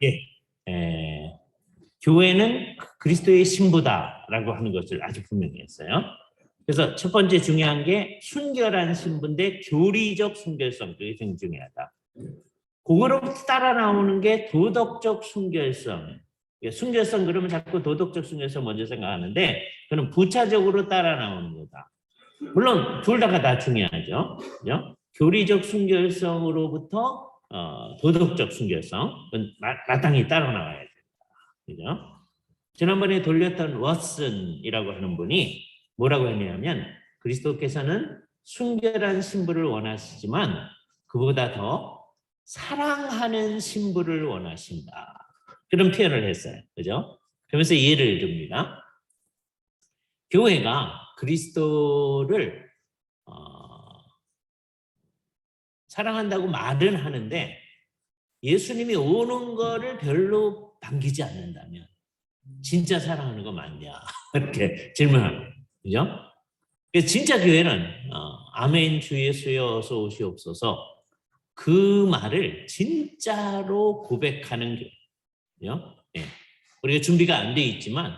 예. 교회는 그리스도의 신부다라고 하는 것을 아주 분명히 했어요. 그래서 첫 번째 중요한 게 순결한 신부인데 교리적 순결성, 그게 굉장히 중요하다. 그거로부터 따라 나오는 게 도덕적 순결성. 순결성 그러면 자꾸 도덕적 순결성 먼저 생각하는데 그는 부차적으로 따라 나오는 거다. 물론 둘 다가 다 중요하죠. 그죠? 교리적 순결성으로부터 도덕적 순결성, 마땅히 따라 나와야 된다. 그죠? 지난번에 돌렸던 워슨이라고 하는 분이 뭐라고 했냐면 그리스도께서는 순결한 신부를 원하시지만 그보다 더 사랑하는 신부를 원하신다. 그런 표현을 했어요. 그죠? 그러면서 예를 듭니다. 교회가 그리스도를 사랑한다고 말은 하는데 예수님이 오는 거를 별로 반기지 않는다면 진짜 사랑하는 거 맞냐? 이렇게 질문하는 거죠. 그래서 진짜 교회는 아멘 주 예수여 어서 오시옵소서 그 말을 진짜로 고백하는 교회요. 예. 우리가 준비가 안 돼 있지만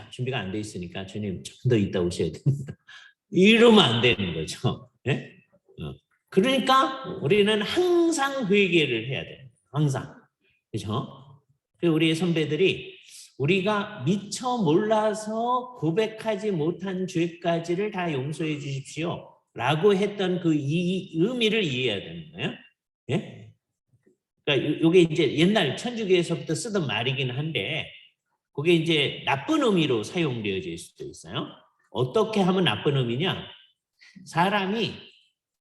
준비가 안 돼 있으니까 주님 좀 더 이따 오셔야 됩니다. 이러면 안 되는 거죠. 예? 그러니까 우리는 항상 회개를 해야 돼요. 항상. 그렇죠? 우리 선배들이 우리가 미처 몰라서 고백하지 못한 죄까지를 다 용서해 주십시오. 라고 했던 그 의미를 이해해야 되는 거예요. 예? 그러니까 이게 이제 옛날 천주교에서부터 쓰던 말이긴 한데 그게 이제 나쁜 의미로 사용되어질 수도 있어요. 어떻게 하면 나쁜 의미냐? 사람이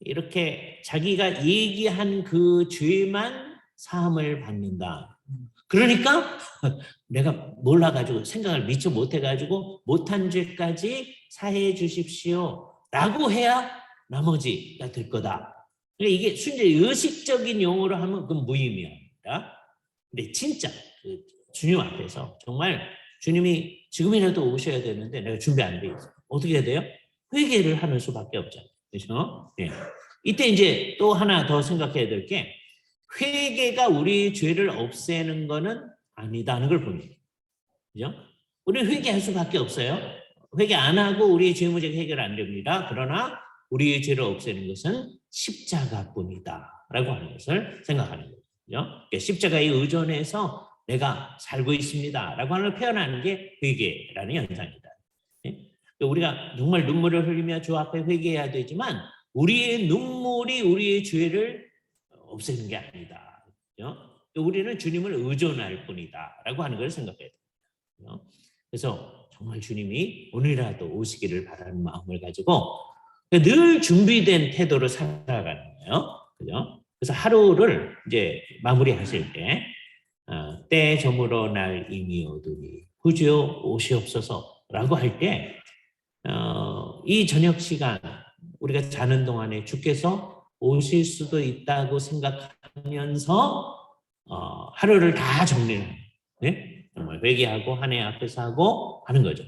이렇게 자기가 얘기한 그 죄만 사함을 받는다. 그러니까 내가 몰라가지고 생각을 미처 못해가지고 못한 죄까지 사해 주십시오. 라고 해야 나머지가 될 거다. 그러니까 이게 순전히 의식적인 용어로 하면 그건 무의미합니다. 근데 진짜 그 주님 앞에서 정말 주님이 지금이라도 오셔야 되는데 내가 준비 안 돼 있어. 어떻게 해야 돼요? 회개를 하는 수밖에 없잖아요. 그렇죠? 네. 이때 이제 또 하나 더 생각해야 될 게 회개가 우리의 죄를 없애는 거는 아니다는 걸 봅니다. 그죠? 우리는 회개할 수밖에 없어요. 회개 안 하고 우리의 죄 문제가 해결 안 됩니다. 그러나 우리의 죄를 없애는 것은 십자가뿐이다. 라고 하는 것을 생각하는 거죠. 그러니까 십자가에 의존해서 내가 살고 있습니다. 라고 하는 걸 표현하는 게 회개라는 현상이다. 우리가 정말 눈물을 흘리며 주 앞에 회개해야 되지만 우리의 눈물이 우리의 죄를 없애는 게 아니다. 우리는 주님을 의존할 뿐이다. 라고 하는 걸 생각해야 돼요. 그래서 정말 주님이 오늘이라도 오시기를 바라는 마음을 가지고 늘 준비된 태도로 살아가는 거예요. 그죠? 그래서 하루를 이제 마무리하실 때 저물어 날 이미 오두니 구주여 오시옵소서라고 할 때 이 저녁 시간 우리가 자는 동안에 주께서 오실 수도 있다고 생각하면서 하루를 다 정리를 네? 정말 회개하고 하나님 앞에서 하고 하는 거죠.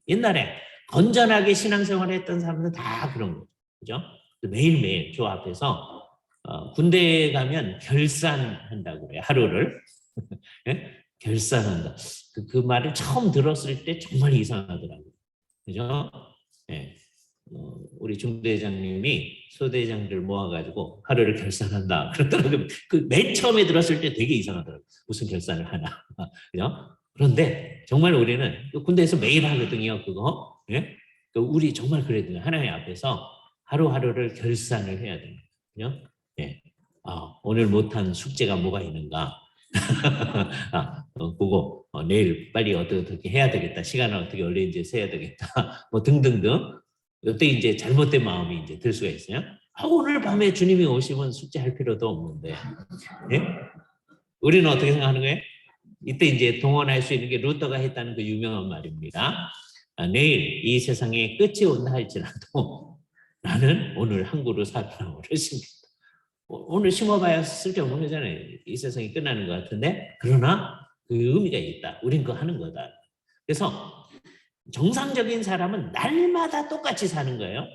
옛날에 건전하게 신앙생활을 했던 사람들은 다 그런 거죠. 그죠? 매일매일 주 앞에서 군대에 가면 결산한다고 그래요. 하루를. 네? 결산한다. 그 말을 처음 들었을 때 정말 이상하더라고요. 그죠? 네. 우리 중대장님이 소대장들 모아가지고 하루를 결산한다. 그러더라고요. 그 맨 처음에 들었을 때 되게 이상하더라고요. 무슨 결산을 하나. 그죠? 그런데 정말 우리는 군대에서 매일 하거든요. 그거. 예? 우리 정말 그래야 돼요. 하나님 앞에서 하루하루를 결산을 해야 돼요. 그죠? 예. 오늘 못한 숙제가 뭐가 있는가. 그거 내일 빨리 어떻게 해야 되겠다. 시간을 어떻게 얼른지 세야 되겠다. 뭐 등등등. 이때 이제 잘못된 마음이 이제 들 수가 있어요. 오늘 밤에 주님이 오시면 숙제할 필요도 없는데. 예? 우리는 어떻게 생각하는 거예요? 이때 이제 동원할 수 있는 게 루터가 했다는 그 유명한 말입니다. 내일 이 세상에 끝이 온다 할지라도 나는 오늘 한 그루 사랑으로 심겠다. 오늘 심어봐야 쓸데없는 거잖아요. 이 세상이 끝나는 것 같은데 그러나 그 의미가 있다. 우린 그거 하는 거다. 그래서 정상적인 사람은 날마다 똑같이 사는 거예요.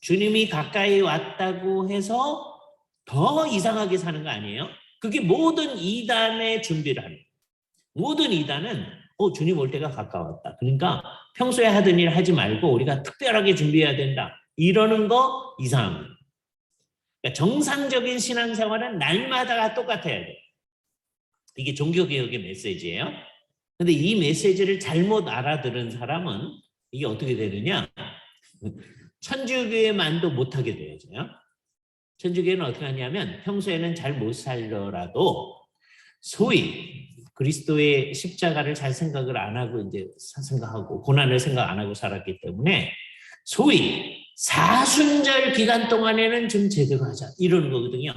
주님이 가까이 왔다고 해서 더 이상하게 사는 거 아니에요? 그게 모든 이단의 준비를 하는 거예요. 모든 이단은 주님 올 때가 가까웠다. 그러니까 평소에 하던 일 하지 말고 우리가 특별하게 준비해야 된다. 이러는 거 이상한 거예요. 그러니까 정상적인 신앙생활은 날마다가 똑같아야 돼요. 이게 종교개혁의 메시지예요. 근데 이 메시지를 잘못 알아들은 사람은 이게 어떻게 되느냐? 천주교회만도 못하게 되어져요. 천주교회는 어떻게 하냐면 평소에는 잘 못 살더라도 소위 그리스도의 십자가를 잘 생각을 안 하고 이제 생각하고 고난을 생각 안 하고 살았기 때문에 소위 사순절 기간 동안에는 좀 제대로 하자 이러는 거거든요.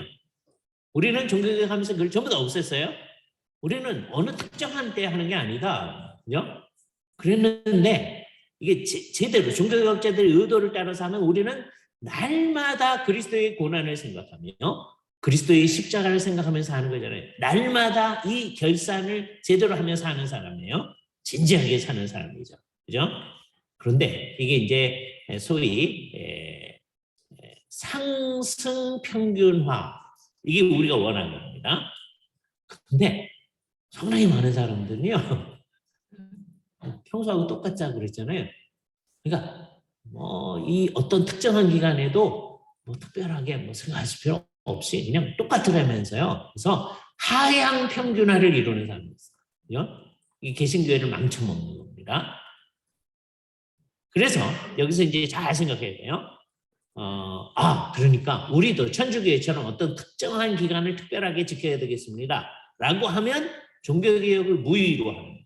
우리는 종교개혁 하면서 그걸 전부 다 없앴어요. 우리는 어느 특정한 때 하는 게 아니다. 그죠? 그랬는데 이게 제대로 종교개혁자들의 의도를 따라서 하면 우리는 날마다 그리스도의 고난을 생각하며 그리스도의 십자가를 생각하면서 하는 거잖아요. 날마다 이 결산을 제대로 하면서 하는 사람이에요. 진지하게 사는 사람이죠. 그죠? 그런데 이게 이제 소위 상승 평균화 이게 우리가 원하는 겁니다. 근데 상당히 많은 사람들은요. 평소하고 똑같자 그랬잖아요. 그러니까 이 어떤 특정한 기간에도 특별하게 생각하실 필요 없이 그냥 똑같으면서요. 그래서 하향 평균화를 이루는 사람이 있어요. 이 개신교회를 망쳐먹는 겁니다. 그래서 여기서 이제 잘 생각해야 돼요. 그러니까 우리도 천주교회처럼 어떤 특정한 기간을 특별하게 지켜야 되겠습니다. 라고 하면 종교개혁을 무의로 하는 거예요.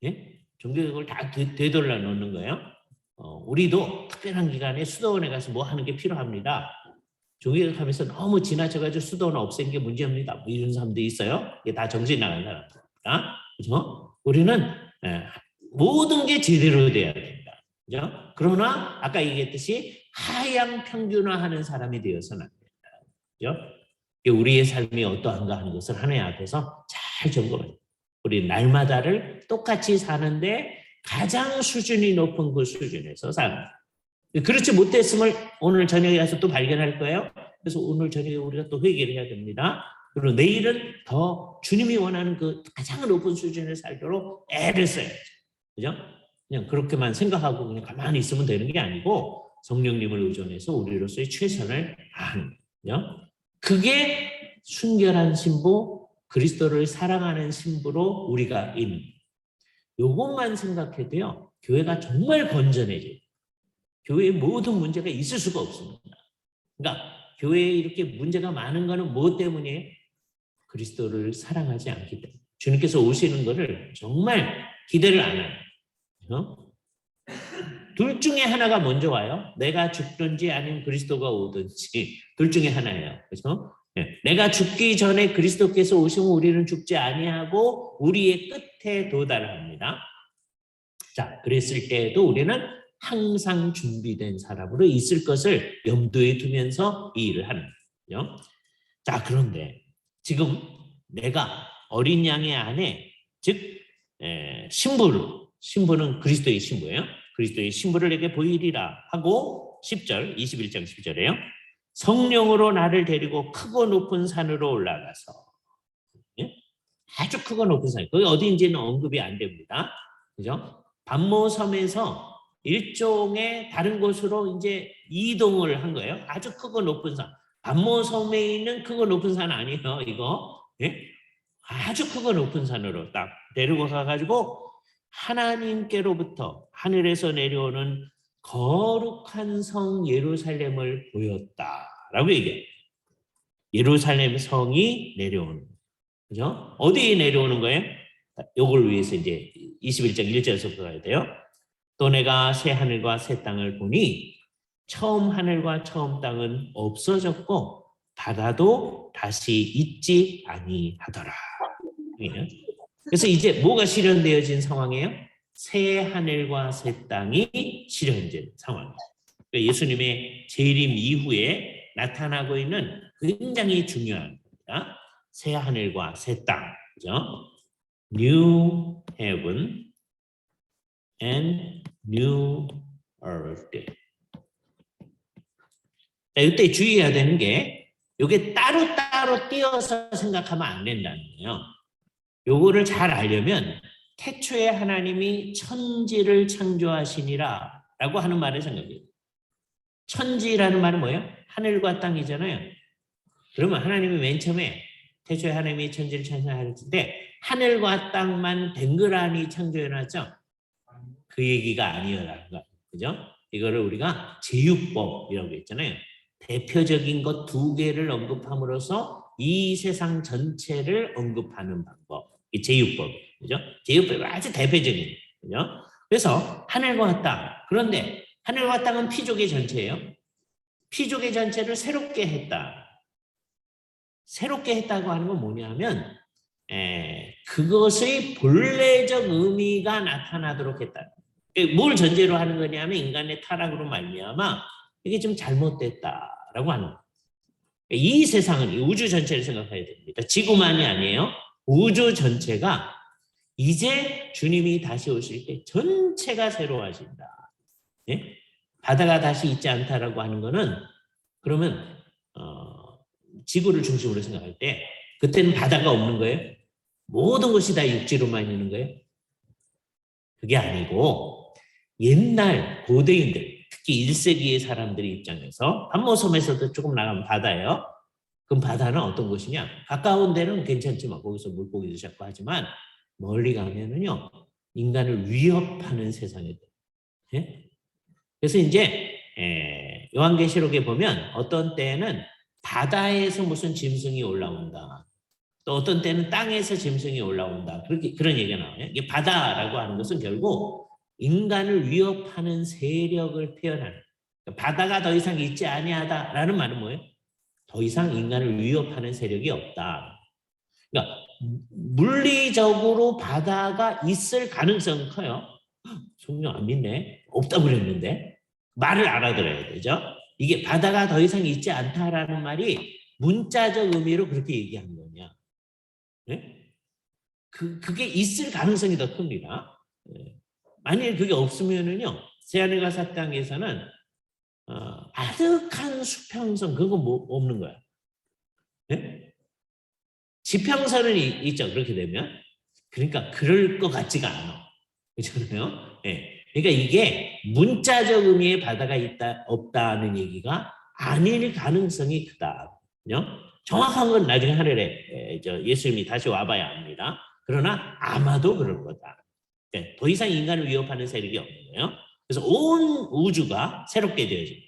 예? 종교개혁을 다 되돌려 놓는 거예요. 우리도 특별한 기간에 수도원에 가서 뭐 하는 게 필요합니다. 종교개혁하면서 너무 지나쳐가지고 수도원 없앤 게 문제입니다. 이런 사람도 있어요. 이게 다 정신 나간 사람들입니다. 그죠? 우리는 모든 게 제대로 돼야 됩니다. 그죠? 그러나 아까 얘기했듯이 하향 평균화하는 사람이 되어서는 안 된다. 그죠? 우리의 삶이 어떠한가 하는 것을 하나님 앞에서 잘 점검해요. 우리 날마다를 똑같이 사는데 가장 수준이 높은 그 수준에서 사는. 그렇지 못했음을 오늘 저녁에 가서 또 발견할 거예요. 그래서 오늘 저녁에 우리가 또 회개를 해야 됩니다. 그리고 내일은 더 주님이 원하는 그 가장 높은 수준을 살도록 애를 써야죠. 그죠? 그냥 그렇게만 생각하고 그냥 가만히 있으면 되는 게 아니고 성령님을 의존해서 우리로서의 최선을 다하는 거죠. 그게 순결한 신부, 그리스도를 사랑하는 신부로 우리가 있는 요것만 생각해도요. 교회가 정말 건전해져요. 교회에 모든 문제가 있을 수가 없습니다. 그러니까 교회에 이렇게 문제가 많은 거는 무엇 때문이에요? 그리스도를 사랑하지 않기 때문에. 주님께서 오시는 거를 정말 기대를 안 해요. 둘 중에 하나가 먼저 와요. 내가 죽든지 아니면 그리스도가 오든지 둘 중에 하나예요. 그렇죠? 내가 죽기 전에 그리스도께서 오시면 우리는 죽지 아니하고 우리의 끝에 도달합니다. 자, 그랬을 때에도 우리는 항상 준비된 사람으로 있을 것을 염두에 두면서 이 일을 하는 거죠. 자, 그런데 지금 내가 어린 양의 아내, 즉 신부는 그리스도의 신부예요. 그리스도의 신부를 내게 보이리라 하고 10절, 21장 10절에요. 성령으로 나를 데리고 크고 높은 산으로 올라가서 아주 크고 높은 산, 거기 어디인지는 언급이 안 됩니다. 그죠? 반모섬에서 일종의 다른 곳으로 이제 이동을 한 거예요. 아주 크고 높은 산. 반모섬에 있는 크고 높은 산 아니에요, 이거. 예? 아주 크고 높은 산으로 딱 데리고 가가지고 하나님께로부터 하늘에서 내려오는 거룩한 성 예루살렘을 보였다라고 얘기해요. 예루살렘 성이 내려오는. 그죠? 어디에 내려오는 거예요? 요걸 위해서 이제 21장 1절에서 가야 돼요. 또 내가 새 하늘과 새 땅을 보니 처음 하늘과 처음 땅은 없어졌고 바다도 다시 있지 아니하더라. 그래서 이제 뭐가 실현되어진 상황이에요? 새 하늘과 새 땅이 실현된 상황이에요. 예수님의 재림 이후에 나타나고 있는 굉장히 중요한 겁니다. 새 하늘과 새 땅, 그죠? New heaven and new earth. 자, 이때 주의해야 되는 게 요게 따로따로 띄어서 생각하면 안 된다는 거예요. 요거를 잘 알려면 태초에 하나님이 천지를 창조하시니라 라고 하는 말을 생각해요. 천지라는 말은 뭐예요? 하늘과 땅이잖아요. 그러면 하나님이 맨 처음에 태초에 하나님이 천지를 창조할 때 하늘과 땅만 댕그라니 창조해놨죠? 그 얘기가 아니라는 거. 그죠? 이거를 우리가 제육법이라고 했잖아요. 대표적인 것 두 개를 언급함으로써 이 세상 전체를 언급하는 방법. 이 제육법. 그죠? 제육법이 아주 대표적인. 그죠? 그래서 하늘과 땅. 그런데 하늘과 땅은 피조개 전체예요. 피조개 전체를 새롭게 했다. 새롭게 했다고 하는 건 뭐냐면 그것의 본래적 의미가 나타나도록 했다. 뭘 전제로 하는 거냐면 인간의 타락으로 말미암아 이게 좀 잘못됐다라고 하는 거예요. 이 세상은 이 우주 전체를 생각해야 됩니다. 지구만이 아니에요. 우주 전체가 이제 주님이 다시 오실 때 전체가 새로워진다. 예? 바다가 다시 있지 않다라고 하는 거는 그러면 지구를 중심으로 생각할 때 그때는 바다가 없는 거예요? 모든 것이 다 육지로만 있는 거예요? 그게 아니고 옛날 고대인들 특히 1세기의 사람들의 입장에서 밤모섬에서도 조금 나가면 바다예요. 그럼 바다는 어떤 곳이냐? 가까운 데는 괜찮지만 거기서 물고기도 잡고 하지만 멀리 가면은요 인간을 위협하는 세상이 돼요. 예? 그래서 이제 요한계시록에 보면 어떤 때에는 바다에서 무슨 짐승이 올라온다. 또 어떤 때는 땅에서 짐승이 올라온다. 그런 얘기가 나와요. 이게 바다라고 하는 것은 결국 인간을 위협하는 세력을 표현하는. 그러니까 바다가 더 이상 있지 아니하다라는 말은 뭐예요? 더 이상 인간을 위협하는 세력이 없다. 그러니까 물리적으로 바다가 있을 가능성은 커요. 성령 안 믿네. 없다고 그랬는데. 말을 알아들어야 되죠. 이게 바다가 더 이상 있지 않다라는 말이 문자적 의미로 그렇게 얘기한 거냐. 네? 그게 있을 가능성이 더 큽니다. 네. 만약에 그게 없으면은요, 새하늘과 새 땅에서는 아득한 수평선 그거 뭐 없는 거야. 네? 지평선은 있죠. 그렇게 되면 그러니까 그럴 것 같지가 않아. 그렇잖아요. 네. 그러니까 이게 문자적 의미의 바다가 있다 없다는 얘기가 아닐 가능성이 크다. 정확한 건 나중에 하늘에 예수님이 다시 와봐야 합니다. 그러나 아마도 그럴 거다. 네, 더 이상 인간을 위협하는 세력이 없는 거예요. 그래서 온 우주가 새롭게 되어집니다.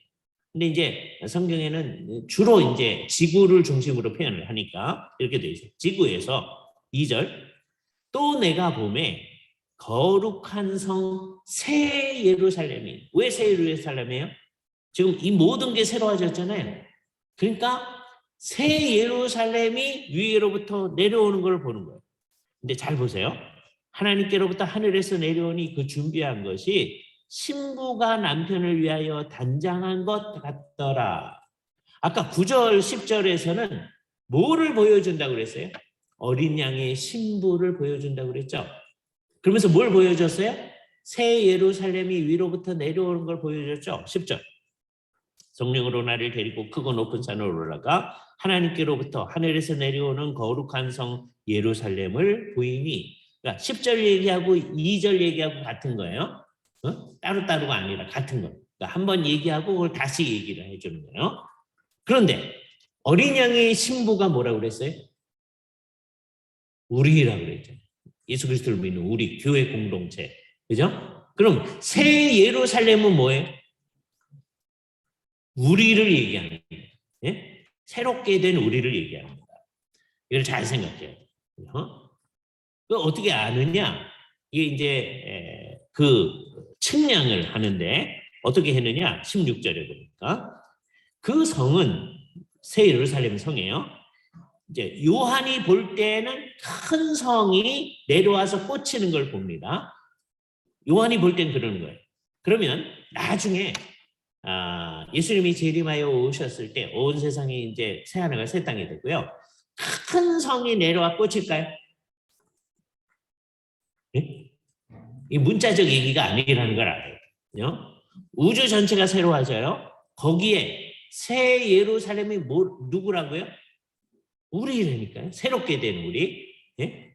근데 이제 성경에는 주로 이제 지구를 중심으로 표현을 하니까 이렇게 되어 있어요. 지구에서 2절 또 내가 봄에 거룩한 성 새 예루살렘이 왜 새 예루살렘이에요? 지금 이 모든 게 새로워졌잖아요. 그러니까 새 예루살렘이 위로부터 내려오는 걸 보는 거예요. 근데 잘 보세요. 하나님께로부터 하늘에서 내려오니 그 준비한 것이 신부가 남편을 위하여 단장한 것 같더라. 아까 9절, 10절에서는 뭐를 보여준다고 그랬어요? 어린 양의 신부를 보여준다고 그랬죠. 그러면서 뭘 보여줬어요? 새 예루살렘이 위로부터 내려오는 걸 보여줬죠. 10절. 성령으로 나를 데리고 크고 높은 산으로 올라가 하나님께로부터 하늘에서 내려오는 거룩한 성 예루살렘을 보이니 그러니까 10절 얘기하고 2절 얘기하고 같은 거예요. 따로따로가 아니라 같은 거예요. 그러니까 한번 얘기하고 그걸 다시 얘기를 해주는 거예요. 그런데 어린 양의 신부가 뭐라고 그랬어요? 우리라고 그랬죠. 예수 그리스도를 믿는 우리 교회 공동체. 그죠? 그럼 새 예루살렘은 뭐예요? 우리를 얘기하는 거예요. 예? 새롭게 된 우리를 얘기하는 거다. 이걸 잘 생각해요. 그 어떻게 아느냐? 이게 이제 그 측량을 하는데 어떻게 했느냐? 16절에 보니까 그 성은 새 예루살렘 성이에요. 이제 요한이 볼 때는 큰 성이 내려와서 꽂히는 걸 봅니다. 요한이 볼 땐 그러는 거예요. 그러면 나중에 예수님이 재림하여 오셨을 때 온 세상이 이제 새 하늘과 새 땅이 되고요. 큰 성이 내려와 꽂힐까요? 네? 이 문자적 얘기가 아니라는 걸 알아요. 우주 전체가 새로워져요. 거기에 새 예루살렘이 누구라고요? 우리라니까요. 새롭게 된 우리. 예?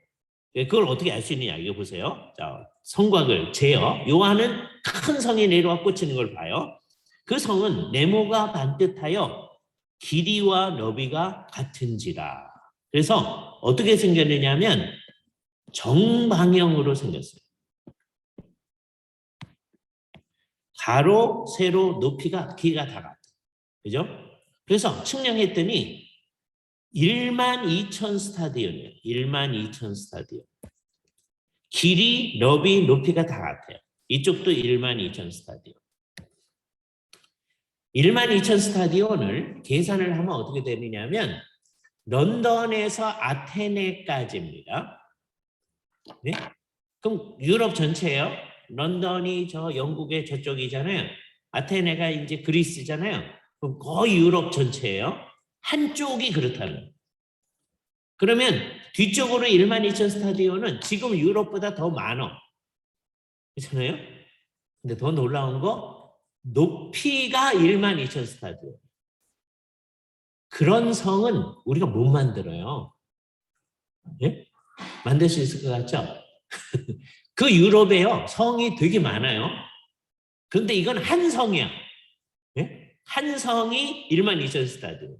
그걸 어떻게 알 수 있느냐 이거 보세요. 자, 성곽을 재어 요한은 큰 성에 내려와 꽂히는 걸 봐요. 그 성은 네모가 반듯하여 길이와 너비가 같은지라. 그래서 어떻게 생겼느냐면 정방형으로 생겼어요. 가로, 세로, 높이가 길이가 다 같아. 그죠? 그래서 측량했더니 12,000 스타디온이에요. 12,000 스타디온. 길이, 너비, 높이가 다 같아요. 이쪽도 12,000 스타디온. 12,000 스타디온을 계산을 하면 어떻게 되느냐면 런던에서 아테네까지입니다. 네? 그럼 유럽 전체예요. 런던이 저 영국의 저쪽이잖아요. 아테네가 이제 그리스잖아요. 그럼 거의 유럽 전체예요. 한쪽이 그렇다는 거예요. 그러면 뒤쪽으로 12,000 스타디온은 지금 유럽보다 더 많아. 그렇잖아요? 근데 더 놀라운 거 높이가 12,000 스타디온. 그런 성은 우리가 못 만들어요. 예? 만들 수 있을 것 같죠? 그 유럽에요. 성이 되게 많아요. 그런데 이건 한 성이야. 예? 한 성이 12,000 스타디온.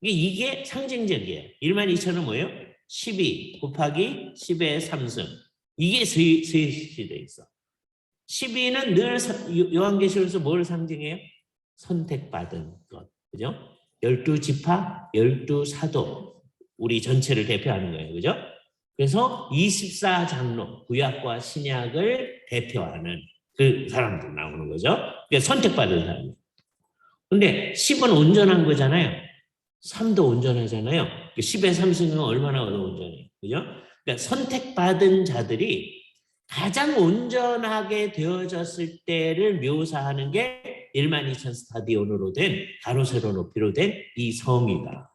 이게 상징적이에요. 12,000은 뭐예요? 12 곱하기 10의 3승. 이게 셋이 돼 있어. 12는 늘 요한계시록에서 뭘 상징해요? 선택받은 것. 그죠? 12지파, 12사도. 우리 전체를 대표하는 거예요. 그죠? 그래서 24장로, 구약과 신약을 대표하는 그 사람들 나오는 거죠. 그러니까 선택받은 사람. 근데 10은 온전한 거잖아요. 3도 온전하잖아요. 10의 3승은 얼마나 온전해요. 그죠? 그러니까 선택받은 자들이 가장 온전하게 되어졌을 때를 묘사하는 게 12,000 스타디온으로 된 가로 세로 높이로 된 이 성이다.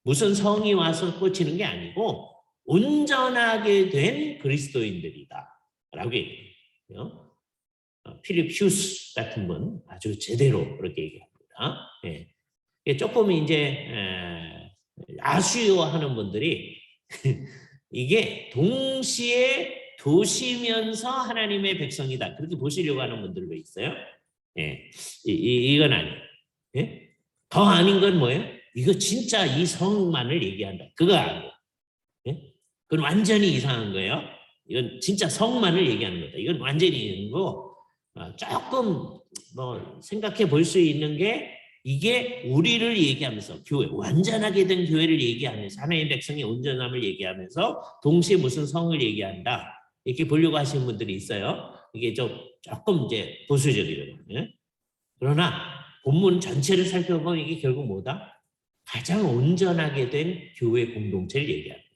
무슨 성이 와서 꽂히는 게 아니고 온전하게 된 그리스도인들이다. 라고 얘기해요. 필립 휴스 같은 분 아주 제대로 그렇게 얘기합니다. 예. 조금 이제 아쉬워하는 분들이 이게 동시에 도시면서 하나님의 백성이다. 그렇게 보시려고 하는 분들도 있어요. 예. 이건 아니에요. 예? 더 아닌 건 뭐예요? 이거 진짜 이 성만을 얘기한다. 그거 아니에요. 예? 그건 완전히 이상한 거예요. 이건 진짜 성만을 얘기하는 거다. 이건 완전히 이상한 거. 조금 뭐 생각해 볼 수 있는 게 이게 우리를 얘기하면서 교회, 완전하게 된 교회를 얘기하면서 하나님의 백성의 온전함을 얘기하면서 동시에 무슨 성을 얘기한다. 이렇게 보려고 하시는 분들이 있어요. 이게 조금 이제 보수적이거든요. 그러나 본문 전체를 살펴보면 이게 결국 뭐다? 가장 온전하게 된 교회 공동체를 얘기합니다.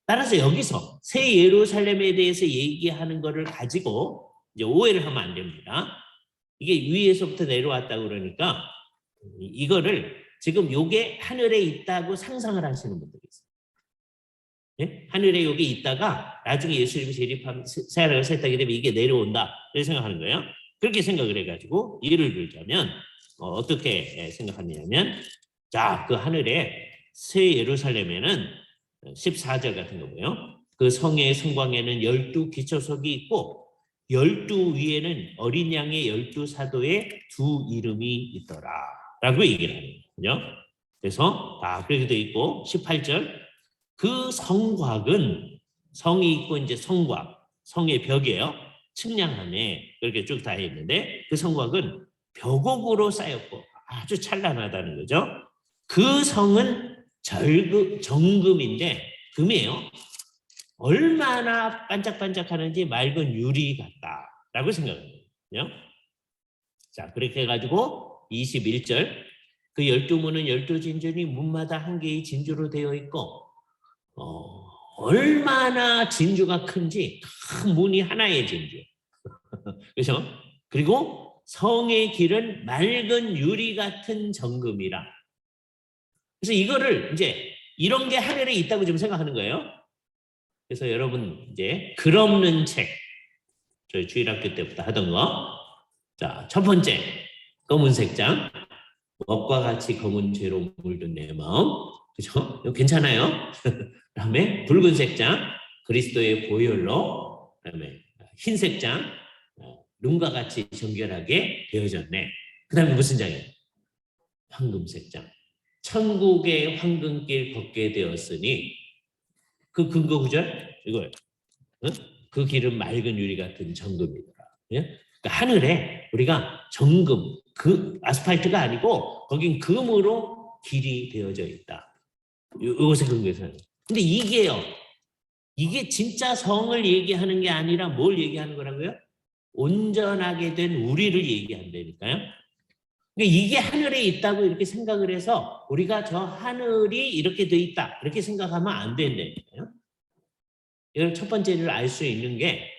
따라서 여기서 새 예루살렘에 대해서 얘기하는 것을 가지고 이제 오해를 하면 안 됩니다. 이게 위에서부터 내려왔다고 그러니까 이거를 지금 요게 하늘에 있다고 상상을 하시는 분들이 있어요. 예? 하늘에 여기 있다가 나중에 예수님이 재림하면 새하늘과 새 땅이 되면 이게 내려온다 이렇게 생각하는 거예요. 그렇게 생각을 해가지고 예를 들자면 어떻게 생각하냐면 자, 그 하늘에 새 예루살렘에는 14절 같은 거고요. 그 성의 성광에는 12 기초석이 있고 12 위에는 어린 양의 12사도의 두 이름이 있더라 라고 얘기를 하는 거죠. 그래서 그렇게 돼 있고 18절 그 성곽은 성이 있고 이제 성곽 성의 벽이에요. 측량함에 그렇게 쭉 다 있는데 그 성곽은 벽옥으로 쌓였고 아주 찬란하다는 거죠. 그 성은 정금인데 금이에요. 얼마나 반짝반짝하는지 맑은 유리 같다라고 생각합니다. 자, 그렇게 해가지고 21절 그 12문은 12진주니 문마다 한 개의 진주로 되어 있고 얼마나 진주가 큰지 큰 문이 하나의 진주. 그래서 그리고 성의 길은 맑은 유리 같은 정금이라. 그래서 이거를 이제 이런 게 하늘에 있다고 좀 생각하는 거예요. 그래서 여러분 이제 글 없는 책 저희 주일학교 때부터 하던 거. 자, 첫 번째 검은색 장. 먹과 같이 검은 죄로 물든 내 마음. 그죠? 이거 괜찮아요? 그다음에 붉은색 장, 그리스도의 보혈로. 그다음에 흰색 장, 눈과 같이 정결하게 되어졌네. 그다음에 무슨 장이에요? 황금색 장. 천국의 황금길 걷게 되었으니 그 근거 구절 이거예요. 응? 그 길은 맑은 유리 같은 정금이더라. 예? 그러니까 하늘에 우리가 정금, 그 아스팔트가 아니고 거긴 금으로 길이 되어져 있다. 이것에 근거해서. 근데 이게요. 이게 진짜 성을 얘기하는 게 아니라 뭘 얘기하는 거라고요? 온전하게 된 우리를 얘기한다니까요. 그러니까 이게 하늘에 있다고 이렇게 생각을 해서 우리가 저 하늘이 이렇게 돼 있다 이렇게 생각하면 안 된다니까요. 이걸 첫 번째를 알 수 있는 게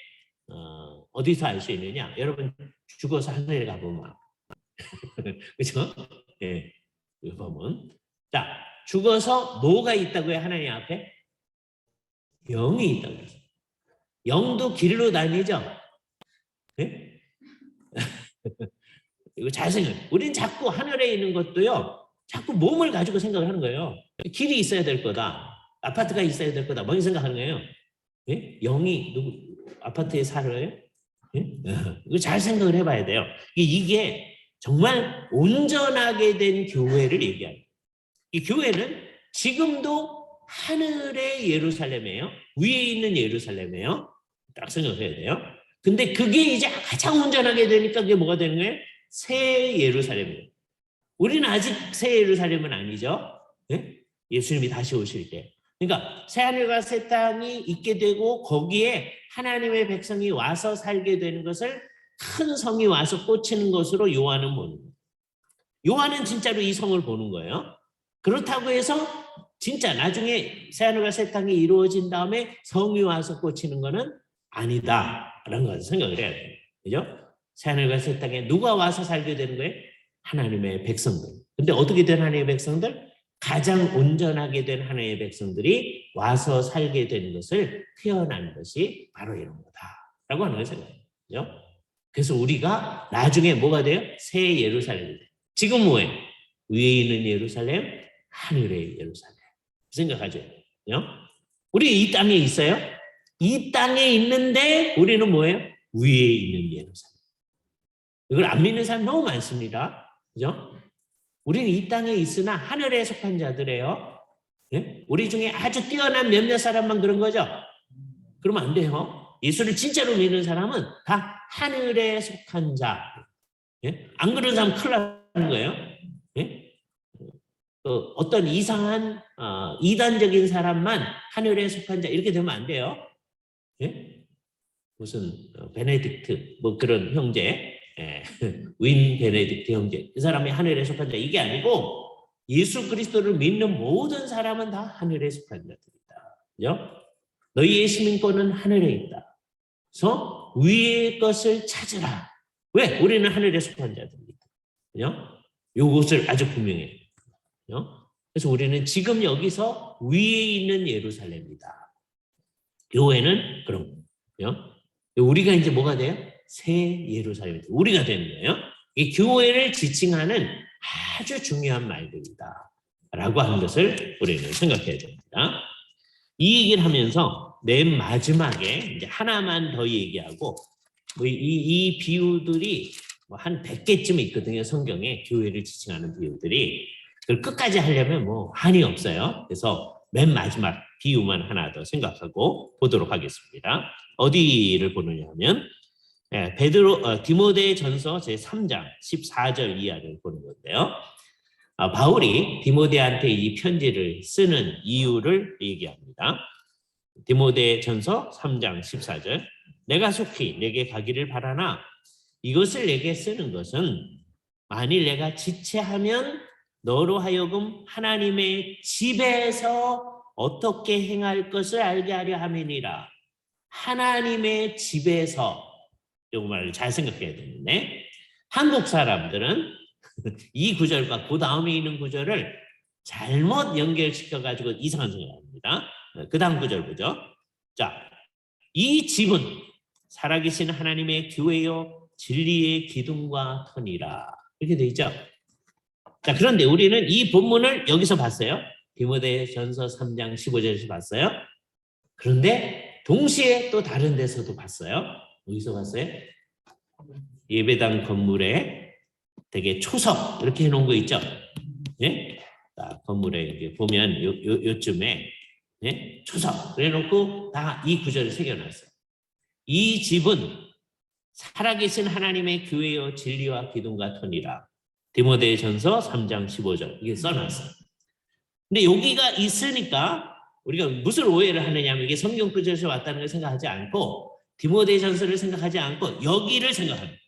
어디서 알 수 있느냐? 여러분 죽어서 하늘에 가보면 그렇죠? 예, 이거 보면 자 죽어서 뭐가 있다고요? 하나님 앞에 영이 있다고 해요. 영도 길로 다니죠. 예? 이거 잘 생각해. 우린 자꾸 하늘에 있는 것도요. 자꾸 몸을 가지고 생각을 하는 거예요. 길이 있어야 될 거다. 아파트가 있어야 될 거다. 뭔 생각하는 거예요? 예? 영이 누구 아파트에 살아요? 예? 이거 잘 생각을 해봐야 돼요. 이게 정말 온전하게 된 교회를 얘기하는 이 교회는 지금도 하늘의 예루살렘이에요. 위에 있는 예루살렘이에요. 딱 생각해야 돼요. 근데 그게 이제 가장 온전하게 되니까 그게 뭐가 되는 거예요? 새 예루살렘이에요. 우리는 아직 새 예루살렘은 아니죠. 예? 예수님이 다시 오실 때. 그러니까 새하늘과 새 땅이 있게 되고 거기에 하나님의 백성이 와서 살게 되는 것을 큰 성이 와서 꽂히는 것으로 요한은 보는 거예요. 요한은 진짜로 이 성을 보는 거예요. 그렇다고 해서 진짜 나중에 새하늘과 새 땅이 이루어진 다음에 성이 와서 꽂히는 거는 아니다라는 것을 생각을 해야 돼요. 그죠? 새하늘과 새 땅에 누가 와서 살게 되는 거예요? 하나님의 백성들. 근데 어떻게 된 하나님의 백성들? 가장 온전하게 된 하나님의 백성들이 와서 살게 되는 것을 표현하는 것이 바로 이런 거다라고 하는 걸 생각해요. 그래서 우리가 나중에 뭐가 돼요? 새 예루살렘이 돼요. 지금 뭐예요? 위에 있는 예루살렘, 하늘의 예루살렘. 생각하죠? 우리 이 땅에 있어요? 이 땅에 있는데 우리는 뭐예요? 위에 있는 예루살렘. 이걸 안 믿는 사람 너무 많습니다. 그죠? 우리는 이 땅에 있으나 하늘에 속한 자들이에요. 예? 우리 중에 아주 뛰어난 몇몇 사람만 그런 거죠? 그러면 안 돼요. 예수를 진짜로 믿는 사람은 다 하늘에 속한 자. 예? 안 그런 사람 큰일 나는 거예요. 예? 어떤 이상한 이단적인 사람만 하늘에 속한 자 이렇게 되면 안 돼요. 예? 무슨 베네딕트 뭐 그런 형제 윈 베네딕트 형제 그 사람이 하늘에 속한 자 이게 아니고 예수 그리스도를 믿는 모든 사람은 다 하늘에 속한 자들이다. 그죠? 너희의 시민권은 하늘에 있다. 그래서 위의 것을 찾으라. 왜? 우리는 하늘에 속한 자들이다. 그죠? 이것을 아주 분명해요. 그래서 우리는 지금 여기서 위에 있는 예루살렘이다. 교회는 그런 거예요. 우리가 이제 뭐가 돼요? 새 예루살렘이 우리가 되는 거예요. 이 교회를 지칭하는 아주 중요한 말들이다. 라고 하는 것을 우리는 생각해야 됩니다. 이 얘기를 하면서 맨 마지막에 이제 하나만 더 얘기하고 이 비유들이 한 100개쯤 있거든요. 성경에 교회를 지칭하는 비유들이. 그걸 끝까지 하려면 뭐 한이 없어요. 그래서 맨 마지막 비유만 하나 더 생각하고 보도록 하겠습니다. 어디를 보느냐 하면 디모데 전서 제3장 14절 이하를 보는 건데요. 바울이 디모데한테 이 편지를 쓰는 이유를 얘기합니다. 디모데 전서 3장 14절 내가 속히 내게 가기를 바라나 이것을 내게 쓰는 것은 만일 내가 지체하면 너로 하여금 하나님의 집에서 어떻게 행할 것을 알게 하려 함이니라. 하나님의 집에서 이 말을 잘 생각해야 되는데 한국 사람들은 이 구절과 그 다음에 있는 구절을 잘못 연결시켜가지고 이상한 생각을 합니다. 그 다음 구절 보죠. 자, 이 집은 살아계신 하나님의 교회요 진리의 기둥과 터니라 이렇게 돼 있죠. 자, 그런데 우리는 이 본문을 여기서 봤어요. 디모데전서 3장 15절에서 봤어요. 그런데 동시에 또 다른 데서도 봤어요. 어디서 봤어요? 예배당 건물에 되게 초석 이렇게 해놓은 거 있죠? 예? 자, 건물에 이렇게 보면 요쯤에 예? 초석 그래놓고 다 이 구절을 새겨놨어요. 이 집은 살아계신 하나님의 교회여 진리와 기둥과 터니라. 디모데전서 3장 15절 이게 써놨어요. 근데 여기가 있으니까 우리가 무슨 오해를 하느냐면 이게 성경 구절에서 왔다는 걸 생각하지 않고 디모데전서를 생각하지 않고 여기를 생각합니다.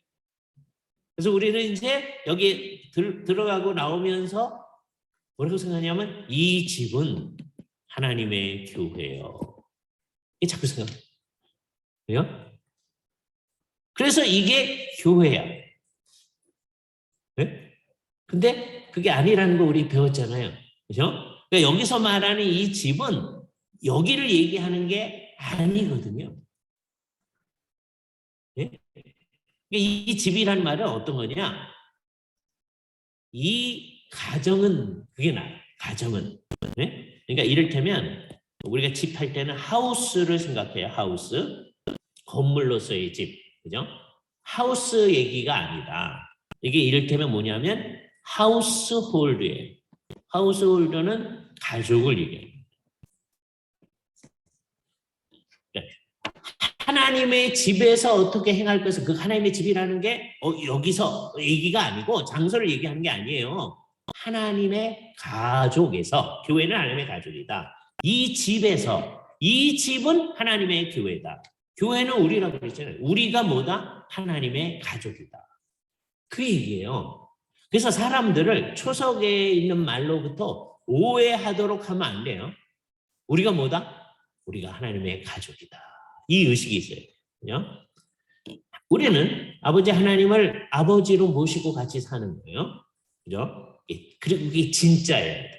그래서 우리는 이제 여기 들어가고 나오면서 뭐라고 생각하냐면 이 집은 하나님의 교회예요. 이게 자꾸 생각해요. 그래요? 그래서 이게 교회야. 네? 근데 그게 아니라는 거 우리 배웠잖아요. 그죠? 그러니까 여기서 말하는 이 집은 여기를 얘기하는 게 아니거든요. 네? 이 집이라는 말은 어떤 거냐? 이 가정은 그게 나아요. 가정은. 네? 그러니까 이를테면 우리가 집 할 때는 하우스를 생각해요. 하우스. 건물로서의 집. 그죠? 하우스 얘기가 아니다. 이게 이를테면 뭐냐면 하우스홀드예요. 하우스홀드는 가족을 얘기해요. 하나님의 집에서 어떻게 행할 것을 그 하나님의 집이라는 게 여기서 얘기가 아니고 장소를 얘기하는 게 아니에요. 하나님의 가족에서 교회는 하나님의 가족이다. 이 집에서 이 집은 하나님의 교회다. 교회는 우리라고 그랬잖아요. 우리가 뭐다? 하나님의 가족이다. 그 얘기예요. 그래서 사람들을 초석에 있는 말로부터 오해하도록 하면 안 돼요. 우리가 뭐다? 우리가 하나님의 가족이다. 이 의식이 있어요. 그죠? 우리는 아버지 하나님을 아버지로 모시고 같이 사는 거예요. 그죠? 그리고 그게 진짜예요.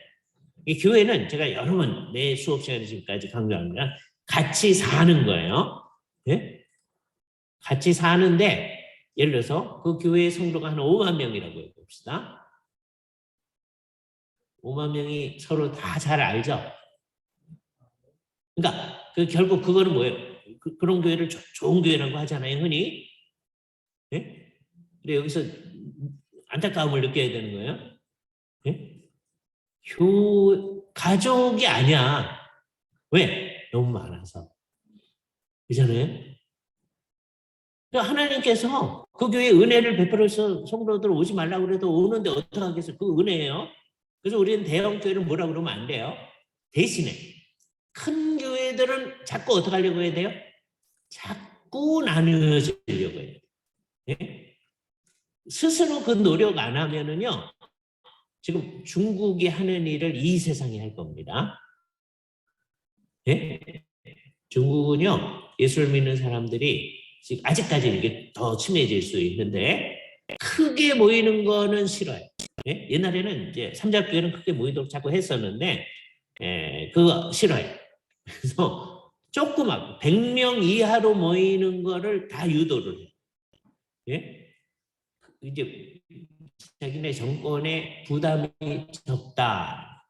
이 교회는 제가 여러 번 매 수업 시간에 지금까지 강조합니다. 같이 사는 거예요. 네? 같이 사는데 예를 들어서 그 교회의 성도가 한 5만 명이라고 해봅시다. 5만 명이 서로 다 잘 알죠? 그러니까 결국 그거는 뭐예요? 그런 교회를 좋은 교회라고 하잖아요, 흔히. 네? 근데 여기서 안타까움을 느껴야 되는 거예요. 네? 가족이 아니야. 왜? 너무 많아서. 그잖아요? 하나님께서 그 교회에 은혜를 베풀어서 성도들 오지 말라고 그래도 오는데 어떡하겠어요? 그 은혜예요. 그래서 우리는 대형 교회를 뭐라 그러면 안 돼요. 대신에 큰 교회들은 자꾸 어떻게 하려고 해야 돼요? 자꾸 나누어지려고 해요. 네? 스스로 그 노력 안 하면은요. 지금 중국이 하는 일을 이 세상이 할 겁니다. 네? 중국은요. 예수를 믿는 사람들이 지금 아직까지 이게 더 심해질 수 있는데 크게 모이는 거는 싫어요. 네? 옛날에는 이제 삼자교회는 크게 모이도록 자꾸 했었는데 그거 싫어요. 그래서 조그맣고 100명 이하로 모이는 거를 다 유도를 해요. 예? 이제 자기네 정권에 부담이 적다.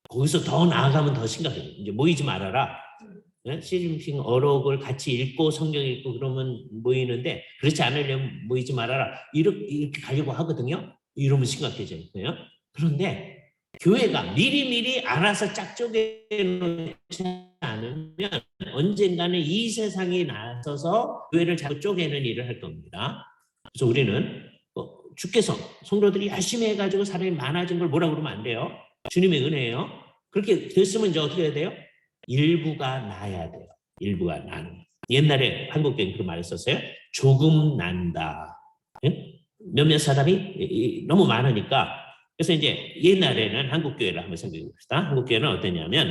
거기서 더 나아가면 더 심각해요. 이제 모이지 말아라. 시진핑 어록을 같이 읽고 성경 읽고 그러면 모이는데 그렇지 않으려면 모이지 말아라. 이렇게 가려고 하거든요. 이러면 심각해져요. 그런데 교회가 미리미리 알아서 짝쪽에 놓지 않으면 언젠가는 이 세상이 나서서 교회를 자꾸 쪼개는 일을 할 겁니다. 그래서 우리는 주께서 성도들이 열심히 해가지고 사람이 많아진 걸 뭐라 그러면 안 돼요. 주님의 은혜예요. 그렇게 됐으면 이제 어떻게 해야 돼요? 일부가 나야 돼요. 일부가 나는. 옛날에 한국교회는 그런 말을 썼어요. 조금 난다. 몇몇 사람이 너무 많으니까. 그래서 이제 옛날에는 한국교회를 한번 생각해 봅시다. 한국교회는 어떠냐면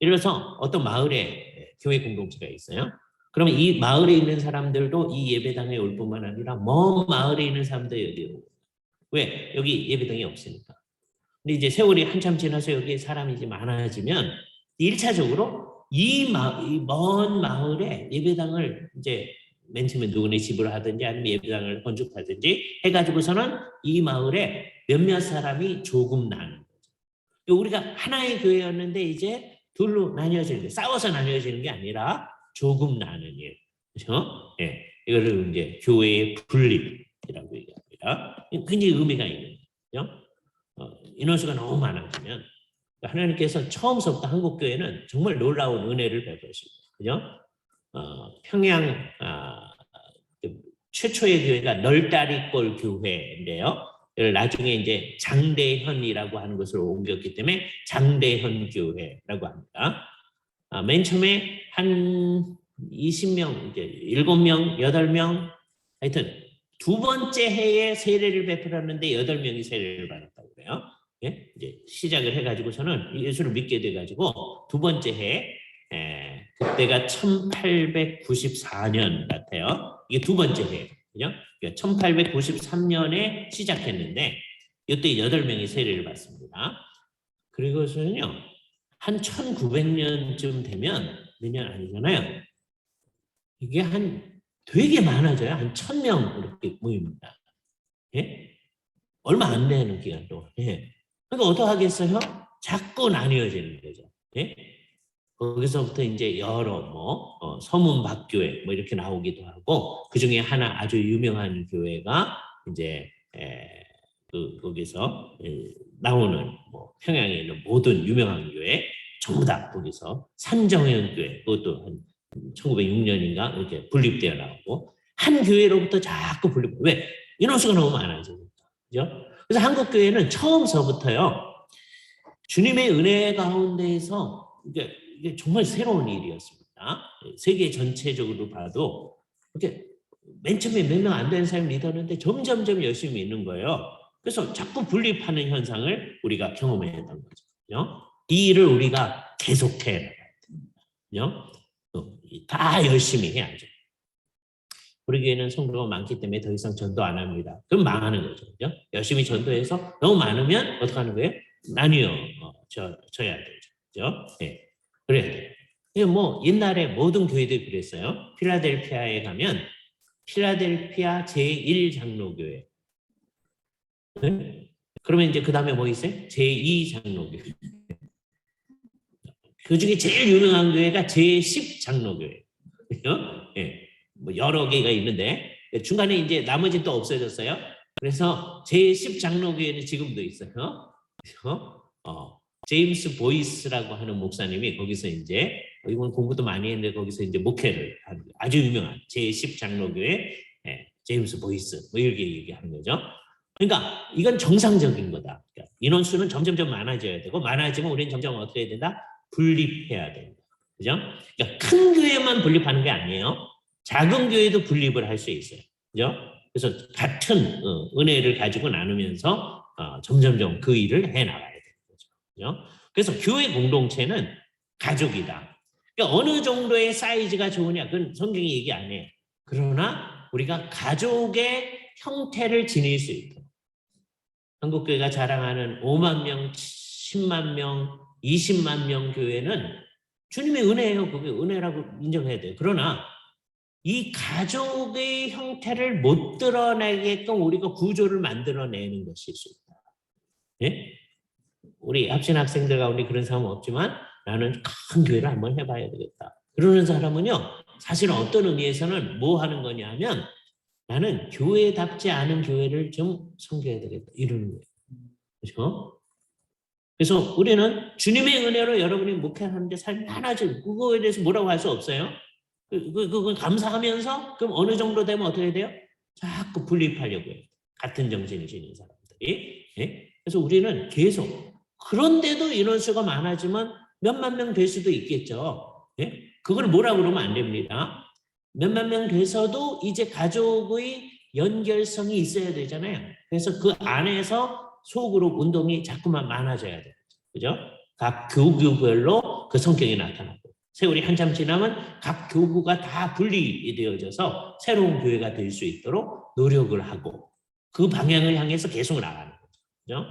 예를 들어서 어떤 마을에 교회 공동체가 있어요. 그러면 이 마을에 있는 사람들도 이 예배당에 올 뿐만 아니라 먼 마을에 있는 사람도 여기 오고. 왜? 여기 예배당이 없으니까. 근데 이제 세월이 한참 지나서 여기 사람이 이제 많아지면 1차적으로 이 먼 마을에 예배당을 이제 맨 처음에 누구네 집을 하든지 아니면 예배당을 건축하든지 해가지고서는 이 마을에 몇몇 사람이 조금 나는 거죠. 우리가 하나의 교회였는데 이제 둘로 나뉘어지는 게, 싸워서 나뉘어지는 게 아니라 조금 나는 일. 그렇죠? 예. 이거를 이제 교회의 분립이라고 얘기합니다. 굉장히 의미가 있는 거죠. 인원수가 너무 많아지면 하나님께서 처음부터 한국 교회는 정말 놀라운 은혜를 베푸십니다. 그죠? 평양 최초의 교회가 널다리골 교회인데요. 나중에 이제 장대현이라고 하는 것으로 옮겼기 때문에 장대현 교회라고 합니다. 맨 처음에 한 20명, 이제 7명, 8명, 하여튼 두 번째 해에 세례를 베풀었는데 8명이 세례를 받았다고 그래요. 예? 이제 시작을 해가지고서는 예수를 믿게 돼가지고 두 번째 해에 그때가 1894년 같아요. 이게 두 번째 해. 그죠? 1893년에 시작했는데 이때 8명이 세례를 받습니다. 그리고서는요. 한 1900년쯤 되면 몇 년 아니잖아요. 이게 되게 많아져요. 한 1000명 이렇게 모입니다. 예? 얼마 안 되는 기간 동안. 예. 그러니까 어떡하겠어요? 자꾸 나뉘어지는 거죠. 예? 거기서부터 이제 여러 서문박교회 이렇게 나오기도 하고 그 중에 하나 아주 유명한 교회가 이제 거기서 나오는 평양에 있는 모든 유명한 교회 전부 다 거기서 산정현 교회 그것도 한 1906년인가 이렇게 분립되어 나오고 한 교회로부터 자꾸 분립. 왜? 인원수가 너무 많아지니까. 그죠? 그래서 한국 교회는 처음서부터요 주님의 은혜 가운데에서 이게 정말 새로운 일이었습니다. 세계 전체적으로 봐도 이렇게 맨 처음에 몇 명 안 되는 사람이 믿었는데 점점점 열심히 믿는 거예요. 그래서 자꾸 분립하는 현상을 우리가 경험해야 했던 거죠. 그죠? 이 일을 우리가 계속해야 됩니다. 다 열심히 해야죠. 우리 교회는 성도가 많기 때문에 더 이상 전도 안 합니다. 그럼 망하는 거죠. 그죠? 열심히 전도해서 너무 많으면 어떻게 하는 거예요? 나뉘어 져야 되죠. 그죠? 네. 그래. 옛날에 모든 교회들이 그랬어요. 필라델피아에 가면 필라델피아 제1장로교회. 네? 그러면 이제 그 다음에 뭐 있어요? 제2장로교회. 그 중에 제일 유명한 교회가 제10장로교회. 네. 여러 개가 있는데 중간에 이제 나머지 또 없어졌어요. 그래서 제10장로교회는 지금도 있어요. 제임스 보이스라고 하는 목사님이 거기서 이제 이건 공부도 많이 했는데 거기서 이제 목회를 하는 아주 유명한 제10장로교회 제임스 보이스 이렇게 얘기하는 거죠. 그러니까 이건 정상적인 거다. 그러니까 인원수는 점점점 많아져야 되고 많아지면 우리는 점점 어떻게 해야 된다? 분립해야 된다. 그죠? 그러니까 큰 교회만 분립하는 게 아니에요. 작은 교회도 분립을 할 수 있어요. 그죠? 그래서 같은 은혜를 가지고 나누면서 점점점 그 일을 해나가야 돼요. 그죠? 그래서 교회 공동체는 가족이다. 그러니까 어느 정도의 사이즈가 좋으냐, 그건 성경이 얘기 안 해요. 그러나 우리가 가족의 형태를 지닐 수 있도록 한국교회가 자랑하는 5만 명, 10만 명, 20만 명 교회는 주님의 은혜예요. 그게 은혜라고 인정해야 돼요. 그러나 이 가족의 형태를 못 드러내게끔 우리가 구조를 만들어내는 것일 수 있다. 예? 우리 합신 학생들 가운데 그런 사람은 없지만 나는 큰 교회를 한번 해봐야 되겠다. 그러는 사람은요, 사실은 어떤 의미에서는 뭐 하는 거냐면 나는 교회답지 않은 교회를 좀 섬겨야 되겠다. 이러는 거예요. 그렇죠? 그래서 우리는 주님의 은혜로 여러분이 목회하는데 삶이 하나죠. 그거에 대해서 뭐라고 할 수 없어요. 그건 감사하면서 그럼 어느 정도 되면 어떻게 돼요? 자꾸 분립하려고 해요. 같은 정신을 지닌 사람들이. 예? 그래서 우리는 계속 그런데도 인원수가 많아지면 몇만 명 될 수도 있겠죠. 예? 그걸 뭐라고 그러면 안 됩니다. 몇만 명 돼서도 이제 가족의 연결성이 있어야 되잖아요. 그래서 그 안에서 소그룹 운동이 자꾸만 많아져야 돼요. 그죠? 각 교구별로 그 성격이 나타나고 세월이 한참 지나면 각 교구가 다 분리되어져서 새로운 교회가 될 수 있도록 노력을 하고 그 방향을 향해서 계속 나가는 거죠. 그죠?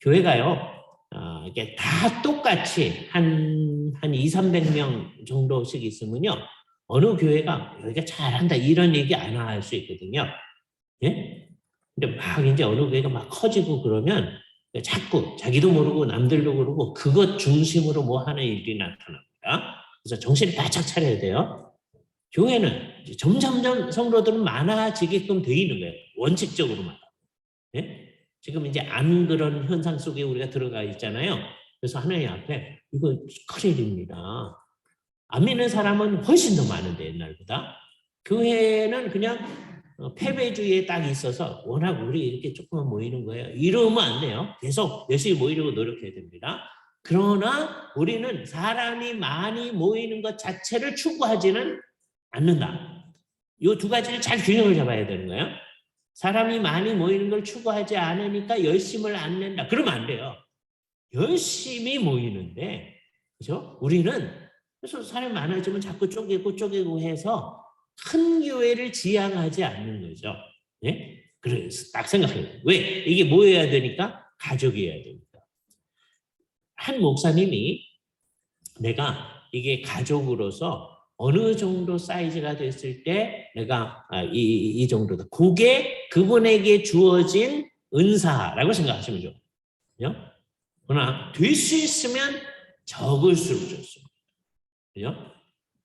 교회가요, 이게 다 똑같이 한 200~300명 정도씩 있으면요, 어느 교회가 여기가 잘한다 이런 얘기 안 할 수 있거든요. 예? 근데 막 이제 어느 교회가 막 커지고 그러면 자꾸 자기도 모르고 남들도 모르고 그것 중심으로 뭐 하는 일이 나타납니다. 그래서 정신을 바짝 차려야 돼요. 교회는 점점점 성도들은 많아지게끔 돼 있는 거예요. 원칙적으로만. 예? 지금 이제 안 그런 현상 속에 우리가 들어가 있잖아요. 그래서 하나님 앞에 이거 큰일입니다. 안 믿는 사람은 훨씬 더 많은데 옛날보다. 교회는 그냥 패배주의에 딱 있어서 워낙 우리 이렇게 조금만 모이는 거예요. 이러면 안 돼요. 계속 열심히 모이려고 노력해야 됩니다. 그러나 우리는 사람이 많이 모이는 것 자체를 추구하지는 않는다. 이 두 가지를 잘 균형을 잡아야 되는 거예요. 사람이 많이 모이는 걸 추구하지 않으니까 열심을 안 낸다. 그러면 안 돼요. 열심히 모이는데, 그죠? 우리는 그래서 사람이 많아지면 자꾸 쪼개고 해서 큰 교회를 지향하지 않는 거죠. 예? 그래서 딱 생각해요. 왜? 이게 모여야 되니까 가족이어야 되니까. 한 목사님이 내가 이게 가족으로서 어느 정도 사이즈가 됐을 때 내가 이 정도다. 그게 그분에게 주어진 은사라고 생각하시면 좋아요. 그러나 될 수 있으면 적을수록 좋습니다. 그죠?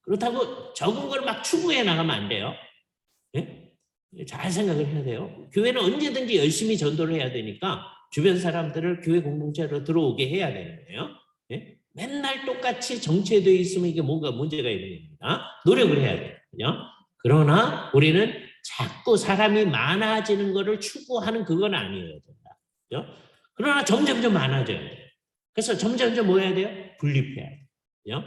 그렇다고 적은 걸 막 추구해 나가면 안 돼요. 예? 잘 생각을 해야 돼요. 교회는 언제든지 열심히 전도를 해야 되니까 주변 사람들을 교회 공동체로 들어오게 해야 되는 거예요. 예? 맨날 똑같이 정체되어 있으면 이게 뭔가 문제가 있는 겁니다. 노력을 해야 돼요. 그죠? 그러나 우리는 자꾸 사람이 많아지는 것을 추구하는 그건 아니어야 된다. 그죠? 그러나 점점점 많아져야 돼요. 그래서 점점점 뭐 해야 돼요? 분립해야 돼요. 그죠?